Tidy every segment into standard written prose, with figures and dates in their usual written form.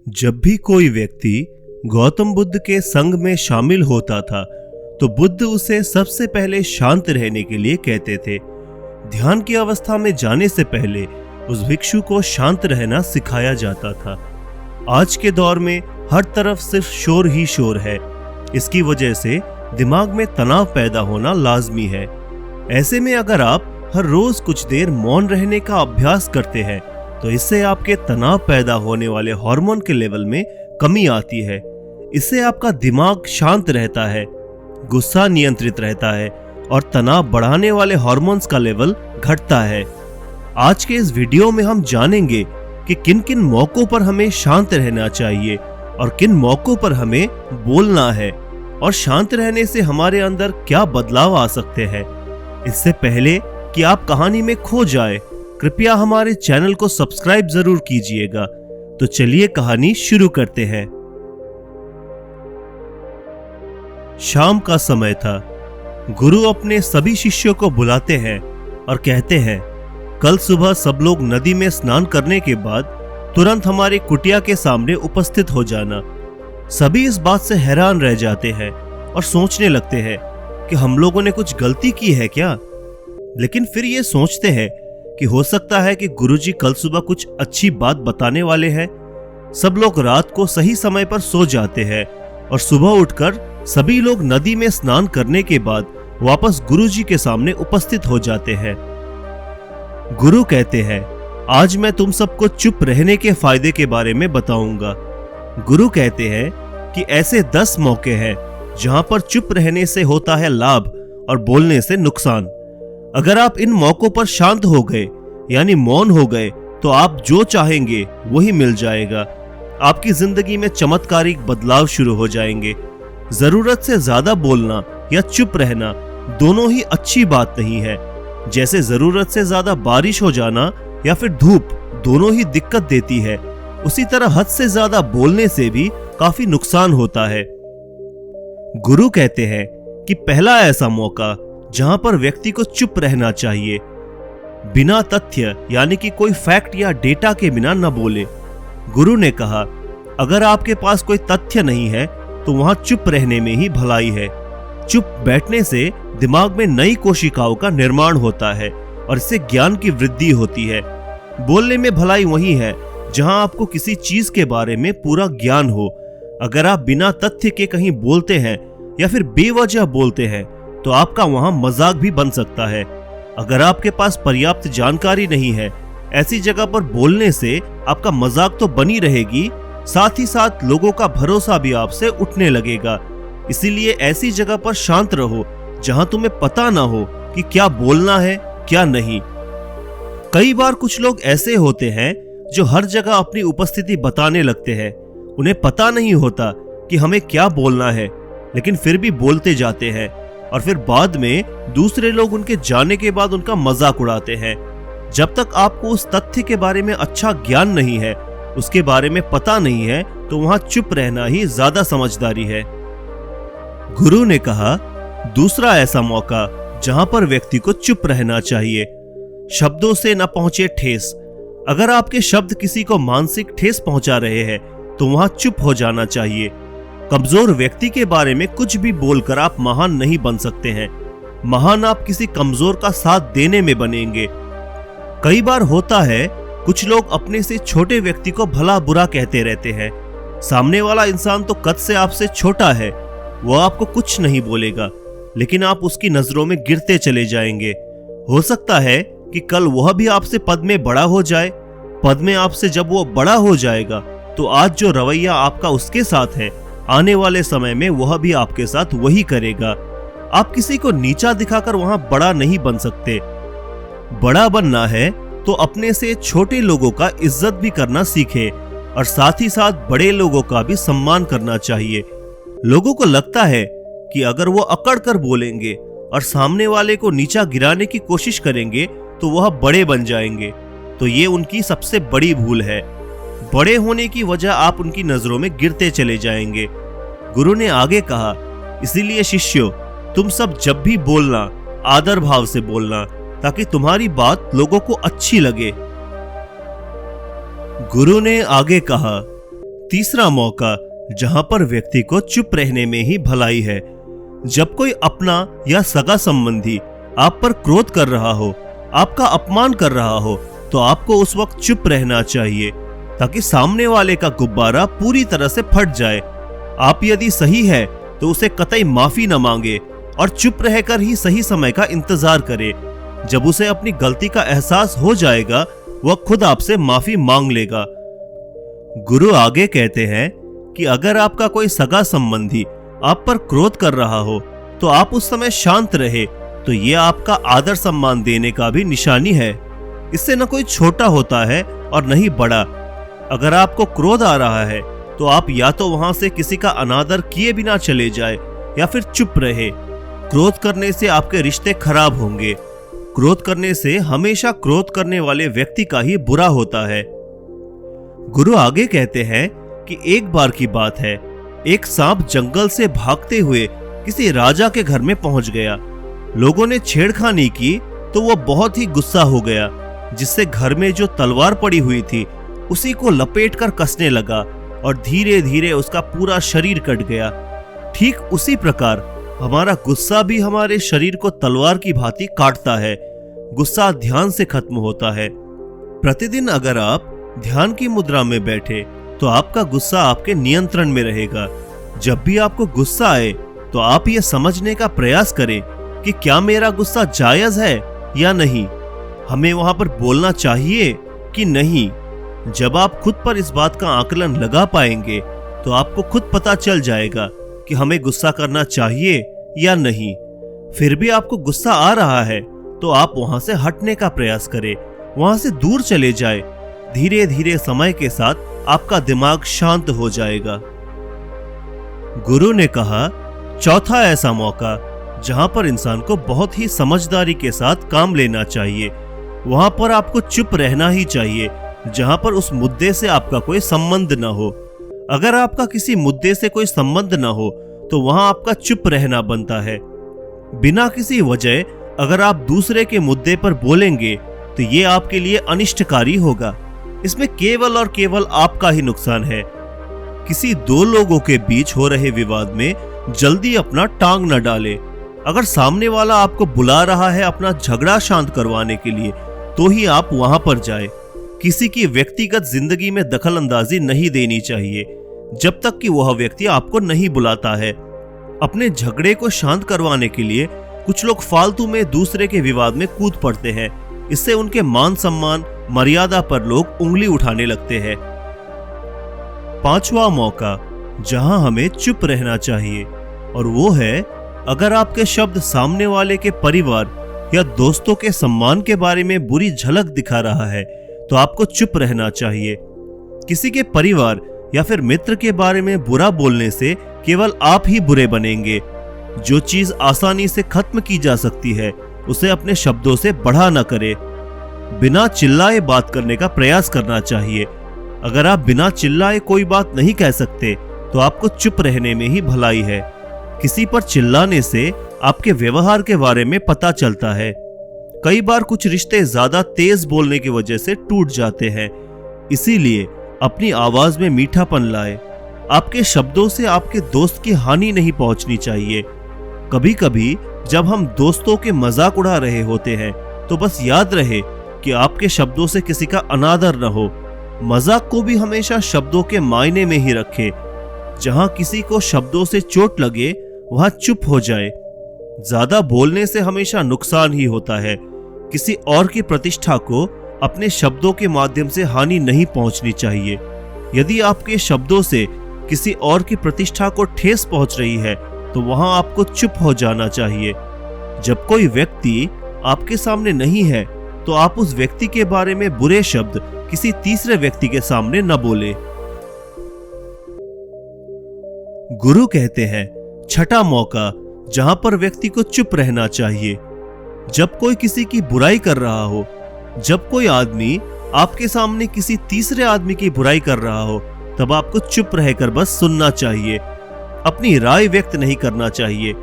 जब भी कोई व्यक्ति गौतम बुद्ध के संग में शामिल होता था तो बुद्ध उसे सबसे पहले शांत रहने के लिए कहते थे। ध्यान की अवस्था में जाने से पहले उस भिक्षु को शांत रहना सिखाया जाता था। आज के दौर में हर तरफ सिर्फ शोर ही शोर है। इसकी वजह से दिमाग में तनाव पैदा होना लाजमी है। ऐसे में अगर आप हर रोज कुछ देर मौन रहने का अभ्यास करते हैं तो इससे आपके तनाव पैदा होने वाले हार्मोन के लेवल में कमी आती है। इससे आपका दिमाग शांत रहता है, गुस्सा नियंत्रित रहता है और तनाव बढ़ाने वाले हार्मोन्स का लेवल घटता है। आज के इस वीडियो में हम जानेंगे कि किन किन मौकों पर हमें शांत रहना चाहिए और किन मौकों पर हमें बोलना है और शांत रहने से हमारे अंदर क्या बदलाव आ सकते हैं। इससे पहले कि आप कहानी में खो जाए, कृपया हमारे चैनल को सब्सक्राइब जरूर कीजिएगा। तो चलिए कहानी शुरू करते हैं। शाम का समय था। गुरु अपने सभी शिष्यों को बुलाते हैं और कहते हैं, कल सुबह सब लोग नदी में स्नान करने के बाद तुरंत हमारी कुटिया के सामने उपस्थित हो जाना। सभी इस बात से हैरान रह जाते हैं और सोचने लगते हैं कि हम लोगों ने कुछ गलती की है क्या। लेकिन फिर ये सोचते हैं कि हो सकता है कि गुरुजी कल सुबह कुछ अच्छी बात बताने वाले हैं। सब लोग रात को सही समय पर सो जाते हैं और सुबह उठकर सभी लोग नदी में स्नान करने के बाद वापस गुरुजी के सामने उपस्थित हो जाते हैं। गुरु कहते हैं, आज मैं तुम सबको चुप रहने के फायदे के बारे में बताऊंगा। गुरु कहते हैं कि ऐसे 10 मौके हैं जहां पर चुप रहने से होता है लाभ और बोलने से नुकसान। अगर आप इन मौकों पर शांत हो गए यानी मौन हो गए तो आप जो चाहेंगे वही मिल जाएगा। आपकी जिंदगी में चमत्कारिक बदलाव शुरू हो जाएंगे। जरूरत से ज्यादा बोलना या चुप रहना दोनों ही अच्छी बात नहीं है। जैसे जरूरत से ज्यादा बारिश हो जाना या फिर धूप दोनों ही दिक्कत देती है, उसी तरह हद से ज्यादा बोलने से भी काफी नुकसान होता है। गुरु कहते हैं कि पहला ऐसा मौका जहां पर व्यक्ति को चुप रहना चाहिए, बिना तथ्य यानी कि कोई फैक्ट या डेटा के बिना न बोले। गुरु ने कहा, अगर आपके पास कोई तथ्य नहीं है तो वहां चुप रहने में ही भलाई है। चुप बैठने से दिमाग में नई कोशिकाओं का निर्माण होता है और इससे ज्ञान की वृद्धि होती है। बोलने में भलाई वही है जहां आपको किसी चीज के बारे में पूरा ज्ञान हो। अगर आप बिना तथ्य के कहीं बोलते हैं या फिर बेवजह बोलते हैं तो आपका वहां मजाक भी बन सकता है। अगर आपके पास पर्याप्त जानकारी नहीं है, ऐसी जगह पर बोलने से आपका मजाक तो बनी रहेगी, साथ ही साथ लोगों का भरोसा भी आपसे उठने लगेगा। इसीलिए ऐसी जगह पर शांत रहो जहां तुम्हें पता ना हो कि क्या बोलना है क्या नहीं। कई बार कुछ लोग ऐसे होते हैं जो हर जगह अपनी उपस्थिति बताने लगते हैं। उन्हें पता नहीं होता कि हमें क्या बोलना है, लेकिन फिर भी बोलते जाते हैं और फिर बाद में दूसरे लोग उनके जाने के बाद उनका मजाक उड़ाते हैं। जब तक आपको उस तथ्य के बारे में अच्छा ज्ञान नहीं है, उसके बारे में पता नहीं है, तो वहां चुप रहना ही ज्यादा समझदारी है। गुरु ने कहा, दूसरा ऐसा मौका जहां पर व्यक्ति को चुप रहना चाहिए, शब्दों से न पहुंचे ठेस। अगर आपके शब्द किसी को मानसिक ठेस पहुंचा रहे हैं तो वहां चुप हो जाना चाहिए। कमजोर व्यक्ति के बारे में कुछ भी बोलकर आप महान नहीं बन सकते हैं। महान आप किसी कमजोर का साथ देने में बनेंगे। कई बार होता है कुछ लोग अपने से छोटे व्यक्ति को भला बुरा कहते रहते हैं। सामने वाला इंसान तो कद से आपसे छोटा है, वो आपको कुछ नहीं बोलेगा, लेकिन आप उसकी नजरों में गिरते चले जाएंगे। हो सकता है कि कल वह भी आपसे पद में बड़ा हो जाए। पद में आपसे जब वो बड़ा हो जाएगा तो आज जो रवैया आपका उसके साथ है, आने वाले समय में वह भी आपके साथ वही करेगा। आप किसी को नीचा दिखाकर वहां बड़ा नहीं बन सकते। बड़ा बनना है तो अपने से छोटे लोगों का इज्जत भी करना सीखे और साथ ही साथ बड़े लोगों का भी सम्मान करना चाहिए। लोगों को लगता है कि अगर वो अकड़ कर बोलेंगे और सामने वाले को नीचा गिराने की कोशिश करेंगे तो वह बड़े बन जाएंगे। तो ये उनकी सबसे बड़ी भूल है। बड़े होने की वजह आप उनकी नजरों में गिरते चले जाएंगे। गुरु ने आगे कहा, इसीलिए शिष्यों, तुम सब जब भी बोलना आदर भाव से बोलना ताकि तुम्हारी बात लोगों को अच्छी लगे। गुरु ने आगे कहा, तीसरा मौका जहां पर व्यक्ति को चुप रहने में ही भलाई है। जब कोई अपना या सगा संबंधी आप पर क्रोध कर रहा हो, आपका अपमान कर रहा हो, तो आपको उस वक्त चुप रहना चाहिए ताकि सामने वाले का गुब्बारा पूरी तरह से फट जाए। आप यदि सही है तो उसे कतई माफी न मांगे और चुप रहकर ही सही समय का इंतजार करे। जब उसे अपनी गलती का एहसास हो जाएगा, वह खुद आपसे माफी मांग लेगा। गुरु आगे कहते हैं कि अगर आपका कोई सगा संबंधी आप पर क्रोध कर रहा हो तो आप उस समय शांत रहे, तो ये आपका आदर सम्मान देने का भी निशानी है। इससे न कोई छोटा होता है और न ही बड़ा। अगर आपको क्रोध आ रहा है तो आप या तो वहां से किसी का अनादर किए बिना चले जाए या फिर चुप रहे। क्रोध करने से आपके रिश्ते खराब होंगे। क्रोध करने से हमेशा क्रोध करने वाले व्यक्ति का ही बुरा होता है। गुरु आगे कहते हैं कि एक बार की बात है, एक सांप जंगल से भागते हुए किसी राजा के घर में पहुंच गया। लोगों ने छेड़खानी की तो वह बहुत ही गुस्सा हो गया, जिससे घर में जो तलवार पड़ी हुई थी उसी को लपेटकर कसने लगा और धीरे धीरे उसका पूरा शरीर कट गया। ठीक उसी प्रकार हमारा गुस्सा भी हमारे शरीर को तलवार की भांति काटता है। गुस्सा ध्यान से खत्म होता है। प्रतिदिन अगर आप ध्यान की मुद्रा में बैठे तो आपका गुस्सा आपके नियंत्रण में रहेगा। जब भी आपको गुस्सा आए तो आप ये समझने का प्रयास करें कि क्या मेरा गुस्सा जायज है या नहीं, हमें वहां पर बोलना चाहिए कि नहीं। जब आप खुद पर इस बात का आकलन लगा पाएंगे तो आपको खुद पता चल जाएगा कि हमें गुस्सा करना चाहिए या नहीं। फिर भी आपको गुस्सा आ रहा है तो आप वहां से हटने का प्रयास करें, वहां से दूर चले जाए। धीरे धीरे समय के साथ आपका दिमाग शांत हो जाएगा। गुरु ने कहा, चौथा ऐसा मौका जहां पर इंसान को बहुत ही समझदारी के साथ काम लेना चाहिए, वहां पर आपको चुप रहना ही चाहिए जहां पर उस मुद्दे से आपका कोई संबंध न हो। अगर आपका किसी मुद्दे से कोई संबंध न हो तो वहां आपका चुप रहना बनता है। बिना किसी वजह अगर आप दूसरे के मुद्दे पर बोलेंगे तो ये आपके लिए अनिष्टकारी होगा। इसमें केवल और केवल आपका ही नुकसान है। किसी दो लोगों के बीच हो रहे विवाद में जल्दी अपना टांग न डाले। अगर सामने वाला आपको बुला रहा है अपना झगड़ा शांत करवाने के लिए तो ही आप वहां पर जाए। किसी की व्यक्तिगत जिंदगी में दखल अंदाजी नहीं देनी चाहिए जब तक कि वह व्यक्ति आपको नहीं बुलाता है। अपने झगड़े को शांत करवाने के लिए कुछ लोग फालतू में दूसरे के विवाद में कूद पड़ते हैं। इससे उनके मान सम्मान मर्यादा पर लोग उंगली उठाने लगते हैं। पांचवा मौका जहां हमें चुप रहना चाहिए और वो है, अगर आपके शब्द सामने वाले के परिवार या दोस्तों के सम्मान के बारे में बुरी झलक दिखा रहा है तो आपको चुप रहना चाहिए। किसी के परिवार या फिर मित्र के बारे में बुरा बोलने से केवल आप ही बुरे बनेंगे। जो चीज आसानी से खत्म की जा सकती है उसे अपने शब्दों से बढ़ा न करे। बिना चिल्लाए बात करने का प्रयास करना चाहिए। अगर आप बिना चिल्लाए कोई बात नहीं कह सकते तो आपको चुप रहने में ही भलाई है। किसी पर चिल्लाने से आपके व्यवहार के बारे में पता चलता है। कई बार कुछ रिश्ते ज्यादा तेज बोलने की वजह से टूट जाते हैं। इसीलिए अपनी आवाज में मीठापन लाए। आपके शब्दों से आपके दोस्त की हानि नहीं पहुंचनी चाहिए। कभी कभी जब हम दोस्तों के मजाक उड़ा रहे होते हैं तो बस याद रहे कि आपके शब्दों से किसी का अनादर न हो। मजाक को भी हमेशा शब्दों के मायने में ही रखें। जहां किसी को शब्दों से चोट लगे वहां चुप हो जाए। ज्यादा बोलने से हमेशा नुकसान ही होता है। किसी और की प्रतिष्ठा को अपने शब्दों के माध्यम से हानि नहीं पहुंचनी चाहिए। यदि आपके शब्दों से किसी और की प्रतिष्ठा को ठेस पहुंच रही है तो वहां आपको चुप हो जाना चाहिए। जब कोई व्यक्ति आपके सामने नहीं है तो आप उस व्यक्ति के बारे में बुरे शब्द किसी तीसरे व्यक्ति के सामने न बोले। गुरु कहते हैं, छठा मौका जहां पर व्यक्ति को चुप रहना चाहिए, जब कोई किसी की बुराई कर रहा हो, जब कोई आदमी आपके सामने किसी तीसरे आदमी की बुराई कर रहा हो, तब आपको चुप रहकर बस सुनना चाहिए। अपनी राय व्यक्त नहीं करना चाहिए,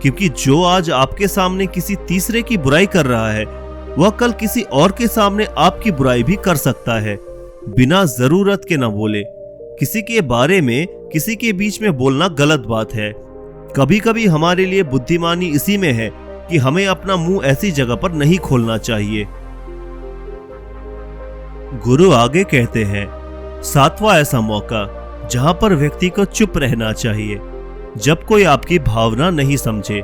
क्योंकि जो आज आपके सामने किसी तीसरे की बुराई कर रहा है वह कल किसी और के सामने आपकी बुराई भी कर सकता है। बिना जरूरत के न बोले। किसी के बारे में किसी के बीच में बोलना गलत बात है। कभी कभी हमारे लिए बुद्धिमानी इसी में है कि हमें अपना मुंह ऐसी जगह पर नहीं खोलना चाहिए। गुरु आगे कहते हैं, 7वां ऐसा मौका जहां पर व्यक्ति को चुप रहना चाहिए जब कोई आपकी भावना नहीं समझे।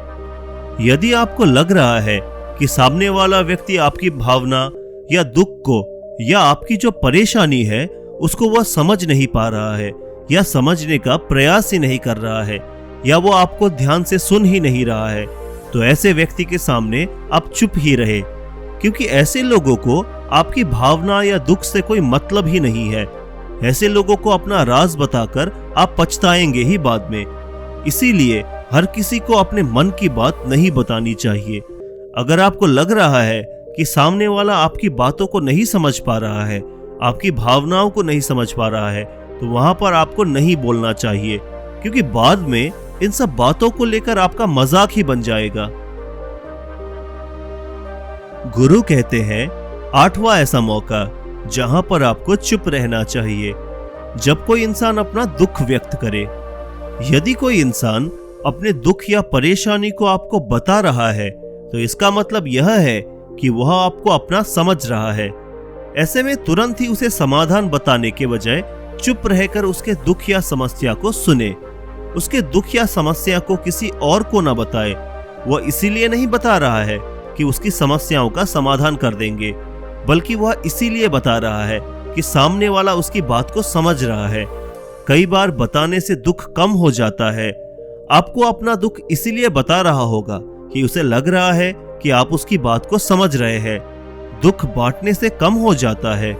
यदि आपको लग रहा है कि सामने वाला व्यक्ति आपकी भावना या दुख को या आपकी जो परेशानी है उसको वह समझ नहीं पा रहा है या समझने का प्रयास ही नहीं कर रहा है या वो आपको ध्यान से सुन ही नहीं रहा है, तो ऐसे व्यक्ति के सामने आप चुप ही रहे, क्योंकि ऐसे लोगों को आपकी भावना या दुख से कोई मतलब ही नहीं है। ऐसे लोगों को अपना राज बताकर आप पछताएंगे ही बाद में। इसीलिए हर किसी को अपने मन की बात नहीं बतानी चाहिए। अगर आपको लग रहा है कि सामने वाला आपकी बातों को नहीं समझ पा रहा है, आपकी भावनाओं को नहीं समझ पा रहा है, तो वहां पर आपको नहीं बोलना चाहिए, क्योंकि बाद में इन सब बातों को लेकर आपका मजाक ही बन जाएगा। गुरु कहते हैं, 8वां ऐसा मौका जहां पर आपको चुप रहना चाहिए जब कोई इंसान अपना दुख व्यक्त करे। यदि कोई इंसान अपने दुख या परेशानी को आपको बता रहा है तो इसका मतलब यह है कि वह आपको अपना समझ रहा है। ऐसे में तुरंत ही उसे समाधान बताने के बजाय चुप रहकर उसके दुख या समस्या को सुने। उसके दुख या समस्या को किसी और को न बताए। वह इसीलिए नहीं बता रहा है कि उसकी समस्याओं का समाधान कर देंगे, बल्कि वह इसीलिए बता रहा है कि सामने वाला उसकी बात को समझ रहा है। कई बार बताने से दुख कम हो जाता है। आपको अपना दुख इसीलिए बता रहा होगा कि उसे लग रहा है कि आप उसकी बात को समझ रहे हैं। दुख बांटने से कम हो जाता है।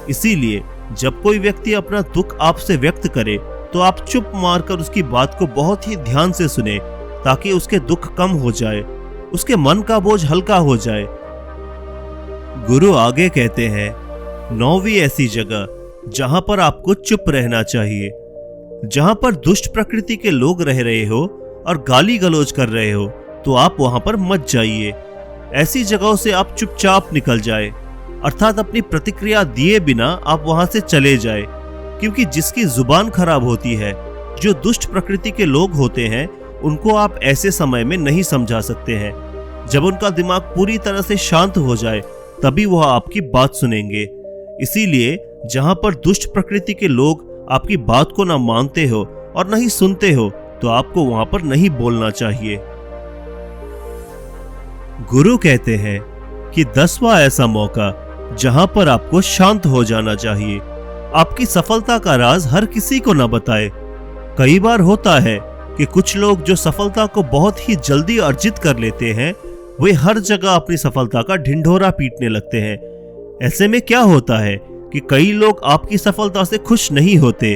इसीलिए जब कोई व्यक्ति अपना दुख आपसे व्यक्त करे तो आप चुप मारकर उसकी बात को बहुत ही ध्यान से सुने, ताकि उसके दुख कम हो जाए, उसके मन का बोझ हल्का हो जाए। गुरु आगे कहते हैं, 9वीं ऐसी जगह जहां पर आपको चुप रहना चाहिए, जहां पर दुष्ट प्रकृति के लोग रह रहे हो और गाली गलौज कर रहे हो, तो आप वहां पर मत जाइए। ऐसी जगहों से आप चुपचाप निकल जाए, अर्थात अपनी प्रतिक्रिया दिए बिना आप वहां से चले जाए, क्योंकि जिसकी जुबान खराब होती है, जो दुष्ट प्रकृति के लोग होते हैं, उनको आप ऐसे समय में नहीं समझा सकते हैं। जब उनका दिमाग पूरी तरह से शांत हो जाए तभी वह आपकी बात सुनेंगे। इसीलिए जहां पर दुष्ट प्रकृति के लोग आपकी बात को न मानते हो और नहीं सुनते हो, तो आपको वहां पर नहीं बोलना चाहिए। गुरु कहते हैं कि 10वां ऐसा मौका जहां पर आपको शांत हो जाना चाहिए। आपकी सफलता का राज हर किसी को न बताए। कई बार होता है कि कुछ लोग जो सफलता को बहुत ही जल्दी अर्जित कर लेते हैं, वे हर जगह अपनी सफलता का ढिंढोरा पीटने लगते हैं। ऐसे में क्या होता है कि कई लोग आपकी सफलता से खुश नहीं होते।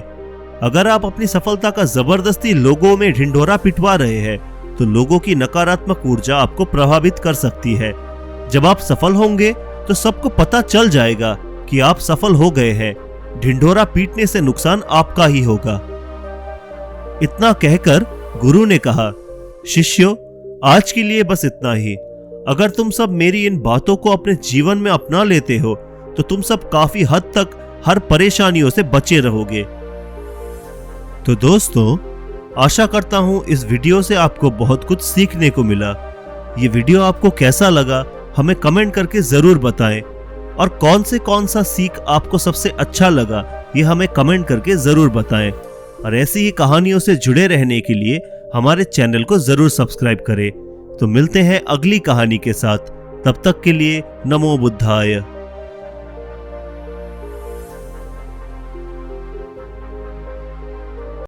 अगर आप अपनी सफलता का जबरदस्ती लोगों में ढिंढोरा पिटवा रहे हैं, तो लोगों की नकारात्मक ऊर्जा आपको प्रभावित कर सकती है। जब आप सफल होंगे तो सबको पता चल जाएगा कि आप सफल हो गए हैं। ढिंढोरा पीटने से नुकसान आपका ही होगा। इतना कहकर गुरु ने कहा, शिष्यों, आज के लिए बस इतना ही। अगर तुम सब मेरी इन बातों को अपने जीवन में अपना लेते हो तो तुम सब काफी हद तक हर परेशानियों से बचे रहोगे। तो दोस्तों, आशा करता हूं इस वीडियो से आपको बहुत कुछ सीखने को मिला। ये वीडियो आपको कैसा लगा हमें कमेंट करके जरूर बताएं, और कौन सा सीख आपको सबसे अच्छा लगा ये हमें कमेंट करके जरूर बताएं। और ऐसी ही कहानियों से जुड़े रहने के लिए हमारे चैनल को जरूर सब्सक्राइब करें। तो मिलते हैं अगली कहानी के साथ। तब तक के लिए नमो बुद्धाय।